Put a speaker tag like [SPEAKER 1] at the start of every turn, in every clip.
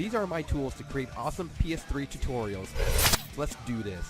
[SPEAKER 1] These are my tools to create awesome PS3 tutorials. Let's do this.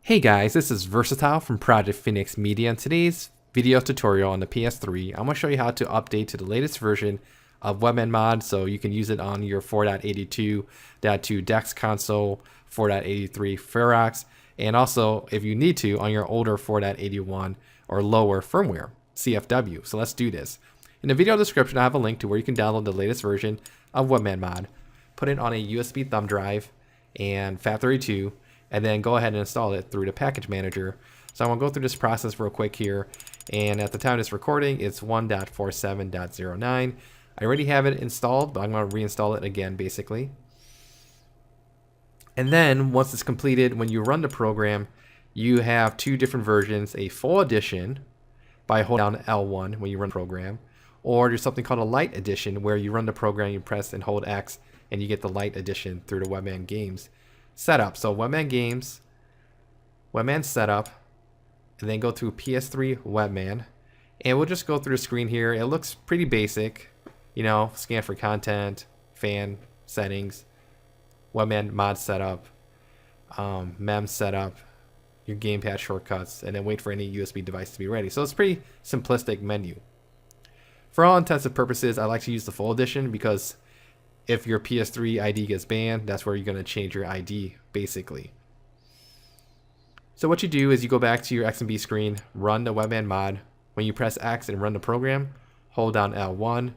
[SPEAKER 2] Hey guys, this is Versatile from Project Phoenix Media, and today's video tutorial on the PS3, I'm going to show you how to update to the latest version of webMAN mod so you can use it on your 4.82.2 DEX console, 4.83 Ferox, and also, if you need to, on your older 4.81 or lower firmware, CFW. So let's do this. In the video description, I have a link to where you can download the latest version of webMAN mod, put it on a USB thumb drive and FAT32, and then go ahead and install it through the package manager. So I'm going to go through this process real quick here, and at the time of this recording, it's 1.47.09. I already have it installed, but I'm going to reinstall it again, basically. And then, once it's completed, when you run the program, you have two different versions, a full edition by holding down L1 when you run the program, or there's something called a light edition where you run the program, you press and hold X, and you get the light edition through the webMAN Games setup. So webMAN Games, webMAN setup, and then go through PS3 webMAN, and we'll just go through the screen here. It looks pretty basic, you know, scan for content, fan settings, webMAN mod setup, mem setup, your gamepad shortcuts, and then wait for any USB device to be ready. So it's a pretty simplistic menu. For all intents and purposes, I like to use the full edition because if your PS3 ID gets banned, that's where you're going to change your ID, basically. So what you do is you go back to your XMB screen, run the webMAN mod. When you press X and run the program, hold down L1.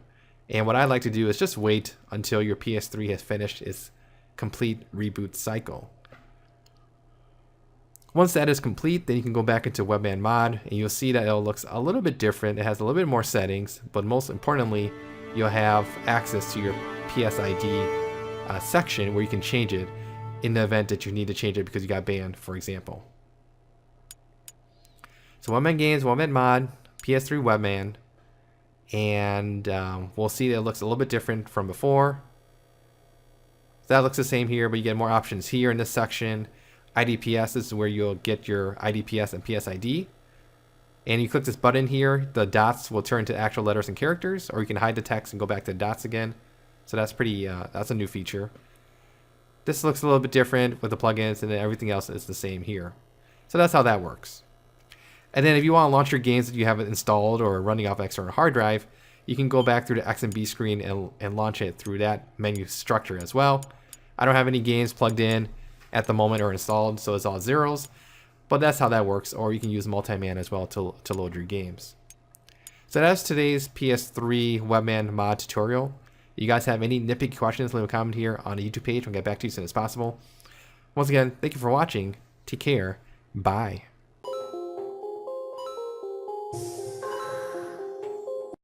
[SPEAKER 2] And what I like to do is just wait until your PS3 has finished its complete reboot cycle. Once that is complete, then you can go back into webMAN mod, and you'll see that it looks a little bit different. It has a little bit more settings, but most importantly, you'll have access to your PSID section where you can change it in the event that you need to change it because you got banned, for example. So webMAN Games, webMAN mod, PS3 webMAN, and we'll see that it looks a little bit different from before. That looks the same here, but you get more options here in this section. IDPS is where you'll get your IDPS and PSID. And you click this button here, the dots will turn to actual letters and characters, or you can hide the text and go back to the dots again. So that's pretty, that's a new feature. This looks a little bit different with the plugins, and then everything else is the same here. So that's how that works. And then if you want to launch your games that you have installed or running off external hard drive, you can go back through the XMB screen and launch it through that menu structure as well. I don't have any games plugged in at the moment or installed, so it's all zeros, but that's how that works. Or you can use multi-man as well to load your games. So that's today's PS3 webMAN mod tutorial. If you guys have any nitpicky questions, leave a comment here on the YouTube page. We'll get back to you as soon as possible. Once again, thank you for watching. Take care. Bye.